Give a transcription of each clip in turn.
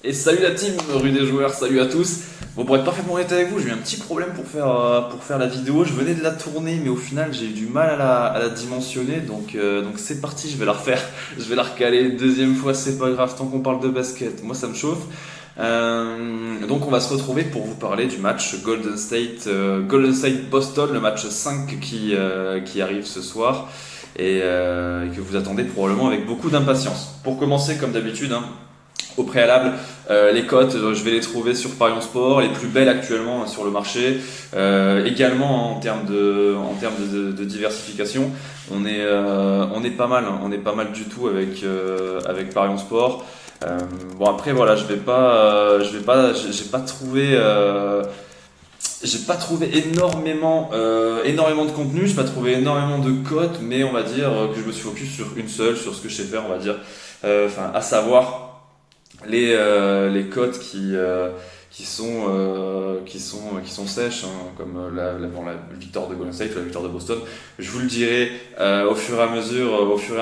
Et salut la team, rue des joueurs, salut à tous. Bon, pour être parfaitement honnête avec vous, j'ai eu un petit problème pour faire la vidéo. Je venais de la tourner, mais au final, j'ai eu du mal à la dimensionner. Donc c'est parti, je vais la refaire. Je vais la recaler. Deuxième fois, c'est pas grave, tant qu'on parle de basket. Moi, ça me chauffe. Donc on va se retrouver pour vous parler du match Golden State Boston, le match 5 qui arrive ce soir et que vous attendez probablement avec beaucoup d'impatience. Pour commencer, comme d'habitude, hein, au préalable, les cotes, je vais les trouver sur Parions Sport, les plus belles actuellement sur le marché. Également en termes de diversification, on est pas mal, hein, on est pas mal du tout avec Parions Sport. Bon après voilà, j'ai pas trouvé énormément de contenu, j'ai pas trouvé énormément de cotes, mais on va dire que je me suis focus sur une seule, sur ce que je sais faire, on va dire, à savoir les cotes qui sont sèches, hein, comme la victoire de Golden State ou la victoire de Boston. Je vous le dirai au fur et à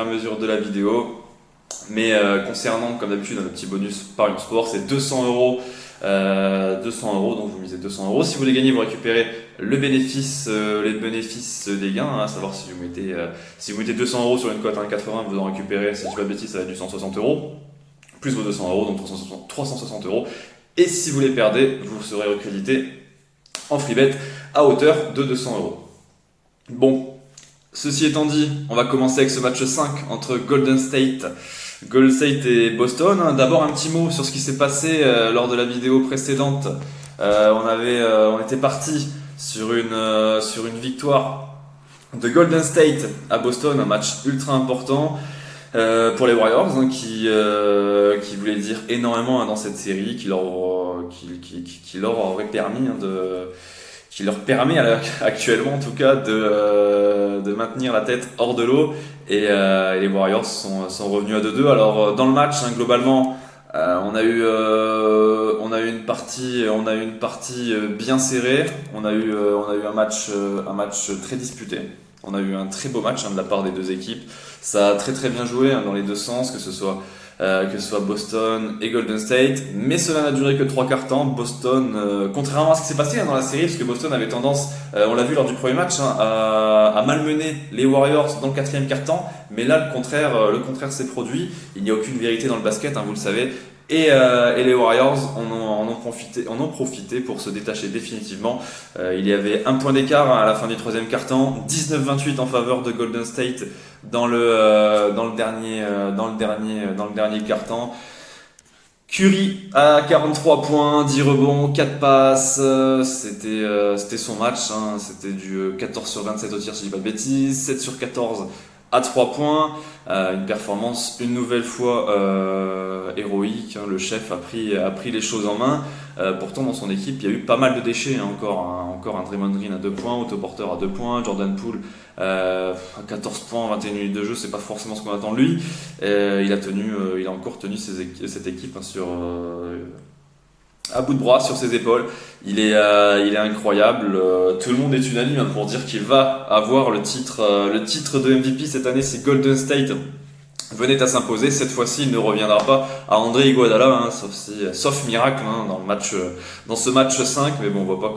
mesure de la vidéo. Mais concernant, comme d'habitude, un petit bonus par une sport, c'est 200 euros. 200 euros, donc vous misez 200 euros. Si vous voulez gagner, vous récupérez les bénéfices des gains, hein, à savoir si vous mettez 200 euros sur une cote à 1,80, vous en récupérez, si je dis pas de bêtises, ça va être du 160 euros, plus vos 200 euros, donc 360 euros. Et si vous les perdez, vous serez recrédité en free bet à hauteur de 200 euros. Bon, ceci étant dit, on va commencer avec ce match 5 entre Golden State et Boston. D'abord un petit mot sur ce qui s'est passé lors de la vidéo précédente. On était parti sur une victoire de Golden State à Boston, un match ultra important pour les Warriors, hein, qui voulait dire énormément, hein, dans cette série, qui leur aurait permis, hein, qui leur permet actuellement en tout cas de maintenir la tête hors de l'eau, et les Warriors sont revenus à 2-2. Alors dans le match, hein, globalement, on a eu une partie bien serrée. On a eu un match très disputé. On a eu un très beau match, hein, de la part des deux équipes. Ça a très très bien joué, hein, dans les deux sens, que ce soit Boston et Golden State, mais cela n'a duré que 3 quarts temps. Boston, contrairement à ce qui s'est passé, hein, dans la série, parce que Boston avait tendance, on l'a vu lors du premier match, hein, à malmener les Warriors dans le 4e quart temps, mais là le contraire s'est produit. Il n'y a aucune vérité dans le basket, hein, vous le savez. Et les Warriors en ont profité pour se détacher définitivement. Il y avait un point d'écart, hein, à la fin du 3e quart temps, 19-28 en faveur de Golden State dans le dernier quart temps. Curry à 43 points, 10 rebonds, 4 passes, c'était son match, hein, c'était du 14 sur 27 au tir, si je dis pas de bêtises, 7 sur 14 à 3 points, une performance une nouvelle fois héroïque, hein. Le chef a pris les choses en main. Pourtant dans son équipe il y a eu pas mal de déchets, hein, encore un Draymond Green à 2 points, Otto Porter à 2 points, Jordan Poole à 14 points, 21 minutes de jeu, c'est pas forcément ce qu'on attend de lui. Il a encore tenu cette équipe, hein, à bout de bras, sur ses épaules. Il est incroyable. Tout le monde est unanime, hein, pour dire qu'il va avoir le titre de MVP cette année si Golden State venait à s'imposer. Cette fois-ci, il ne reviendra pas à André Iguodala, hein, sauf miracle, hein, dans ce match 5. Mais bon, on voit pas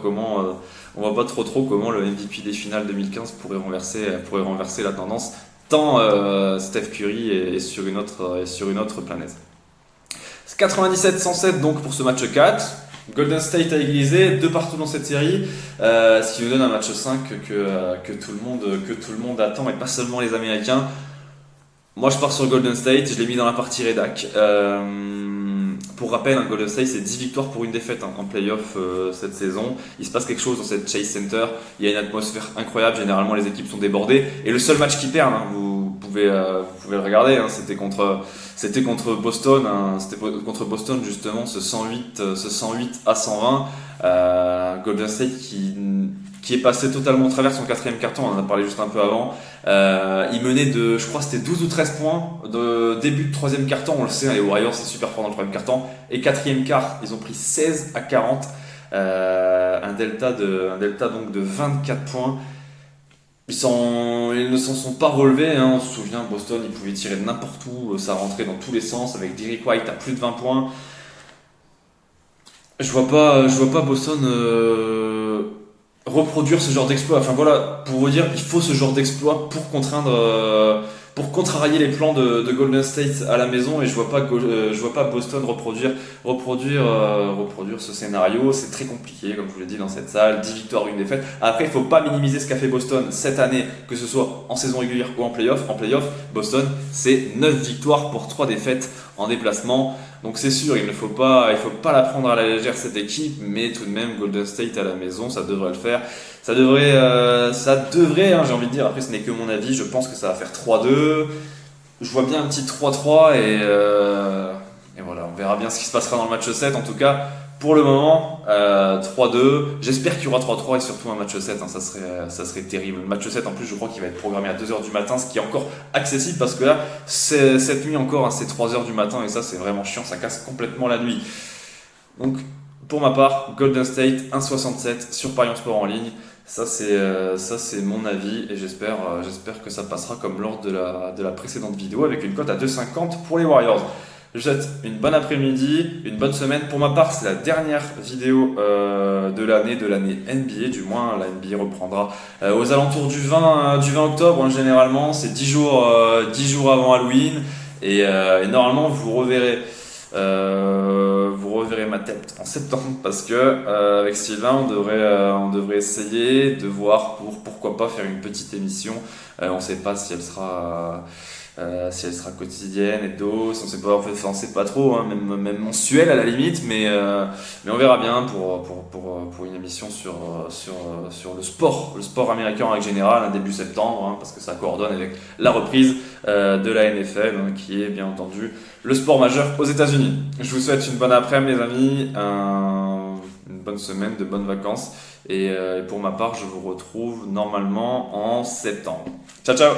trop comment le MVP des finales 2015 pourrait renverser la tendance, tant Steph Curry est sur une autre planète. 97-107 donc pour ce match 4. Golden State a égalisé de partout dans cette série, ce qui nous donne un match 5 que tout le monde attend, et pas seulement les Américains. Moi je pars sur Golden State, je l'ai mis dans la partie rédac. Pour rappel, Golden State, c'est 10 victoires pour une défaite, hein, en playoff cette saison. Il se passe quelque chose dans cette Chase Center, il y a une atmosphère incroyable, généralement les équipes sont débordées, et le seul match qu'ils perdent, hein, vous pouvez le regarder, hein, c'était contre Boston, hein, c'était contre Boston justement, ce 108 à 120. Golden State qui est passé totalement au travers son 4e quart-temps, on en a parlé juste un peu avant. Il menait je crois c'était 12 ou 13 points de début de 3e quart-temps, on le sait, hein, les Warriors c'est super fort dans le 3e quart-temps, et 4e quart, ils ont pris 16 à 40, un delta donc de 24 points. Ils ne s'en sont pas relevés, hein. On se souvient, Boston, ils pouvaient tirer de n'importe où, ça rentrait dans tous les sens, avec Derrick White à plus de 20 points. Je vois pas Boston reproduire ce genre d'exploit. Enfin voilà, pour vous dire, il faut ce genre d'exploit pour contrarier les plans de Golden State à la maison. Et je vois pas Boston reproduire ce scénario. C'est très compliqué, comme je vous l'ai dit, dans cette salle. 10 victoires, une défaite. Après, il faut pas minimiser ce qu'a fait Boston cette année, que ce soit en saison régulière ou en playoff. En playoff, Boston, c'est 9 victoires pour 3 défaites en déplacement. Donc c'est sûr, il faut pas la prendre à la légère cette équipe, mais tout de même Golden State à la maison, ça devrait le faire. Ça devrait, hein, j'ai envie de dire. Après, ce n'est que mon avis. Je pense que ça va faire 3-2. Je vois bien un petit 3-3 et voilà, on verra bien ce qui se passera dans le match 7. En tout cas, pour le moment, 3-2. J'espère qu'il y aura 3-3 et surtout un match 7. Hein, ça serait terrible. Le match 7, en plus, je crois qu'il va être programmé à 2h du matin, ce qui est encore accessible parce que là, cette nuit encore, hein, c'est 3h du matin et ça, c'est vraiment chiant. Ça casse complètement la nuit. Donc, pour ma part, Golden State 1,67 sur Parion Sport en ligne. Ça, c'est mon avis et j'espère que ça passera comme lors de la précédente vidéo avec une cote à 2,50 pour les Warriors. Je vous souhaite une bonne après-midi, une bonne semaine. Pour ma part, c'est la dernière vidéo de l'année NBA. Du moins, la NBA reprendra aux alentours du 20 octobre. Hein, généralement, c'est 10 jours avant Halloween. Et normalement, vous reverrez ma tête en septembre parce que avec Sylvain, on devrait essayer de voir pourquoi pas faire une petite émission. On ne sait pas si elle sera quotidienne et dose, on sait pas, en fait, on sait pas trop, hein, même mensuelle à la limite, mais on verra bien pour une émission sur le sport américain en règle générale, hein, début septembre, hein, parce que ça coordonne avec la reprise de la NFL, hein, qui est bien entendu le sport majeur aux États-Unis. Je vous souhaite une bonne après-midi, les amis, une bonne semaine, de bonnes vacances, et pour ma part, je vous retrouve normalement en septembre. Ciao, ciao!